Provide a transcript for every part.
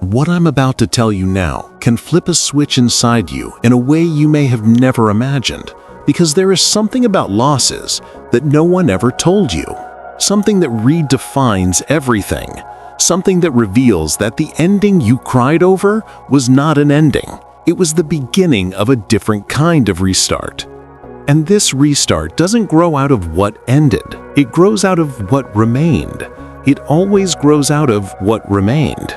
And what I'm about to tell you now can flip a switch inside you in a way you may have never imagined, because there is something about losses that no one ever told you. Something that redefines everything. Something that reveals that the ending you cried over was not an ending. It was the beginning of a different kind of restart. And this restart doesn't grow out of what ended. It grows out of what remained. It always grows out of what remained.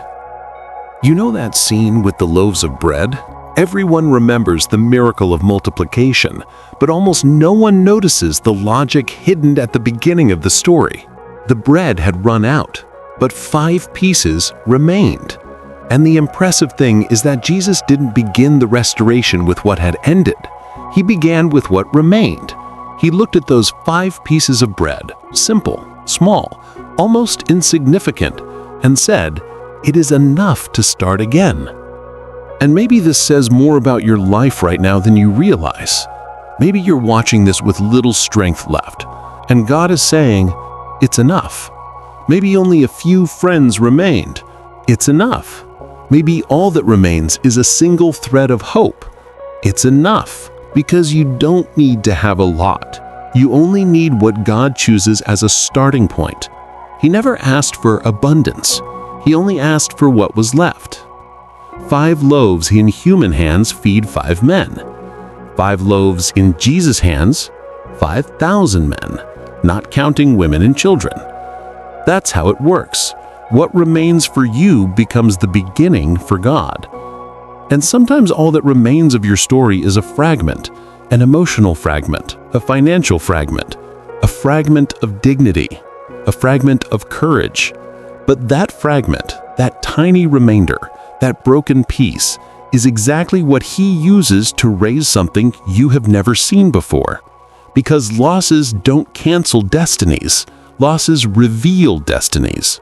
You know that scene with the loaves of bread? Everyone remembers the miracle of multiplication, but almost no one notices the logic hidden at the beginning of the story. The bread had run out, but 5 pieces remained. And the impressive thing is that Jesus didn't begin the restoration with what had ended. He began with what remained. He looked at those 5 pieces of bread, simple, small, almost insignificant, and said, "It is enough to start again." And maybe this says more about your life right now than you realize. Maybe you're watching this with little strength left, and God is saying, "It's enough." Maybe only a few friends remained. It's enough. Maybe all that remains is a single thread of hope. It's enough, because you don't need to have a lot. You only need what God chooses as a starting point. He never asked for abundance. He only asked for what was left. 5 loaves in human hands feed 5 men. 5 loaves in Jesus' hands, 5,000 men, not counting women and children. That's how it works. What remains for you becomes the beginning for God. And sometimes all that remains of your story is a fragment, an emotional fragment, a financial fragment, a fragment of dignity, a fragment of courage. But that fragment, that tiny remainder, that broken piece, is exactly what He uses to raise something you have never seen before. Because losses don't cancel destinies. Losses reveal destinies.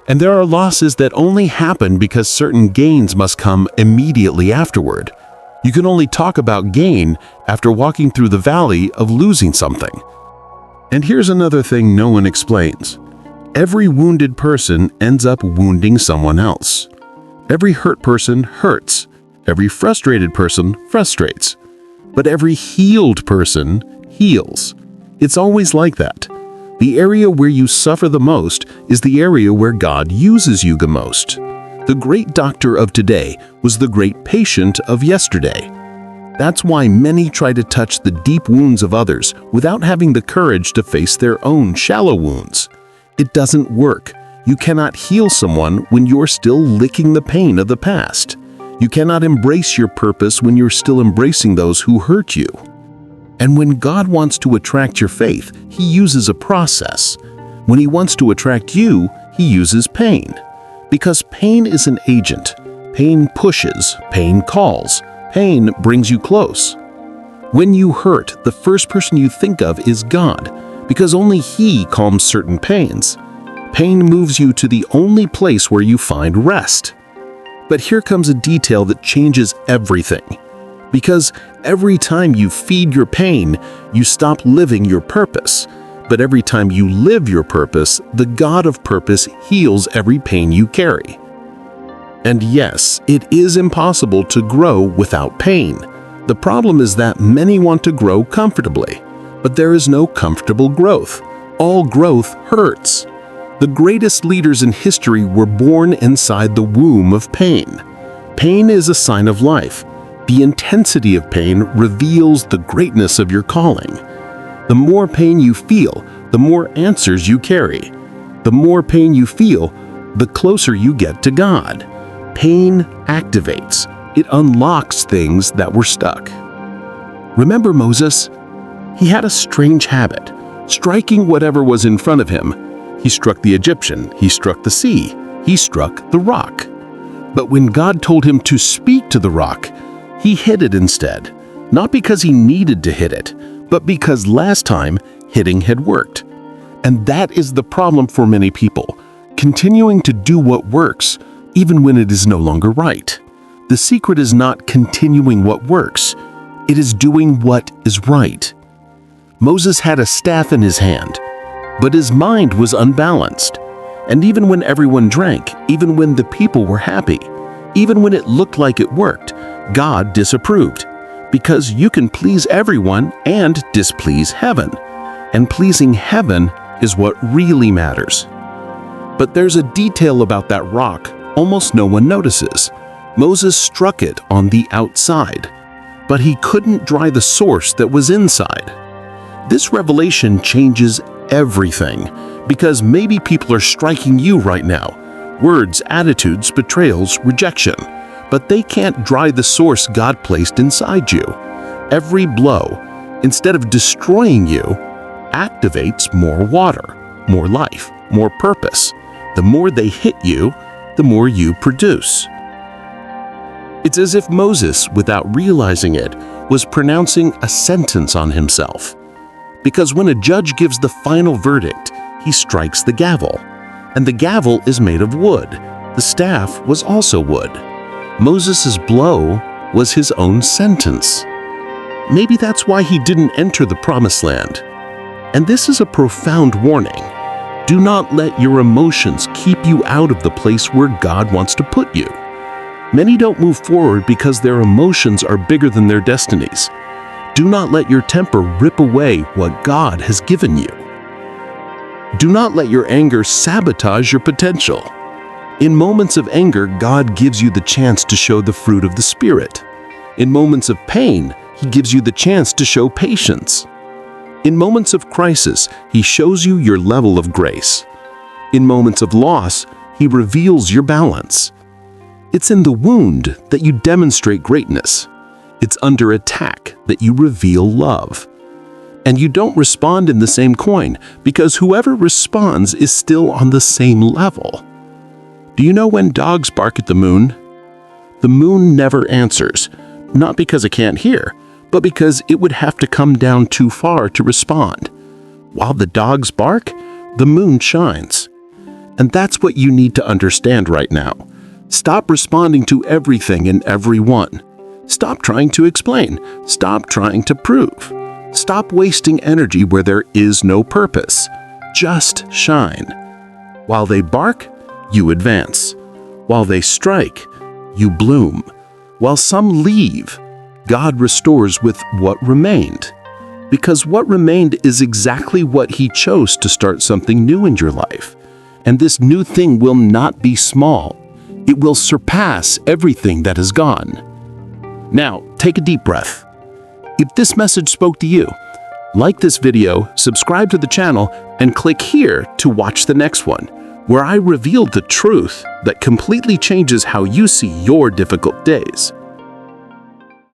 And there are losses that only happen because certain gains must come immediately afterward. You can only talk about gain after walking through the valley of losing something. And here's another thing no one explains. Every wounded person ends up wounding someone else. Every hurt person hurts. Every frustrated person frustrates. But every healed person heals. It's always like that. The area where you suffer the most is the area where God uses you the most. The great doctor of today was the great patient of yesterday. That's why many try to touch the deep wounds of others without having the courage to face their own shallow wounds. It doesn't work. You cannot heal someone when you're still licking the pain of the past. You cannot embrace your purpose when you're still embracing those who hurt you. And when God wants to attract your faith, He uses a process. When He wants to attract you, He uses pain. Because pain is an agent. Pain pushes, pain calls, pain brings you close. When you hurt, the first person you think of is God, because only He calms certain pains. Pain moves you to the only place where you find rest. But here comes a detail that changes everything. Because every time you feed your pain, you stop living your purpose. But every time you live your purpose, the God of purpose heals every pain you carry. And yes, it is impossible to grow without pain. The problem is that many want to grow comfortably. But there is no comfortable growth. All growth hurts. The greatest leaders in history were born inside the womb of pain. Pain is a sign of life. The intensity of pain reveals the greatness of your calling. The more pain you feel, the more answers you carry. The more pain you feel, the closer you get to God. Pain activates. It unlocks things that were stuck. Remember Moses? He had a strange habit, striking whatever was in front of him. He struck the Egyptian, he struck the sea, he struck the rock. But when God told him to speak to the rock, he hit it instead, not because he needed to hit it, but because last time hitting had worked. And that is the problem for many people, continuing to do what works, even when it is no longer right. The secret is not continuing what works, it is doing what is right. Moses had a staff in his hand, but his mind was unbalanced. And even when everyone drank, even when the people were happy, even when it looked like it worked, God disapproved. Because you can please everyone and displease heaven. And pleasing heaven is what really matters. But there's a detail about that rock almost no one notices. Moses struck it on the outside, but he couldn't dry the source that was inside. This revelation changes everything, because maybe people are striking you right now. Words, attitudes, betrayals, rejection. But they can't dry the source God placed inside you. Every blow, instead of destroying you, activates more water, more life, more purpose. The more they hit you, the more you produce. It's as if Moses, without realizing it, was pronouncing a sentence on himself. Because when a judge gives the final verdict, he strikes the gavel. And the gavel is made of wood. The staff was also wood. Moses' blow was his own sentence. Maybe that's why he didn't enter the promised land. And this is a profound warning. Do not let your emotions keep you out of the place where God wants to put you. Many don't move forward because their emotions are bigger than their destinies. Do not let your temper rip away what God has given you. Do not let your anger sabotage your potential. In moments of anger, God gives you the chance to show the fruit of the Spirit. In moments of pain, He gives you the chance to show patience. In moments of crisis, He shows you your level of grace. In moments of loss, He reveals your balance. It's in the wound that you demonstrate greatness. It's under attack that you reveal love. And you don't respond in the same coin, because whoever responds is still on the same level. Do you know when dogs bark at the moon? The moon never answers, not because it can't hear, but because it would have to come down too far to respond. While the dogs bark, the moon shines. And that's what you need to understand right now. Stop responding to everything and everyone. Stop trying to explain. Stop trying to prove. Stop wasting energy where there is no purpose. Just shine. While they bark, you advance. While they strike, you bloom. While some leave, God restores with what remained. Because what remained is exactly what He chose to start something new in your life. And this new thing will not be small. It will surpass everything that is gone. Now, take a deep breath. If this message spoke to you, like this video, subscribe to the channel, and click here to watch the next one, where I reveal the truth that completely changes how you see your difficult days.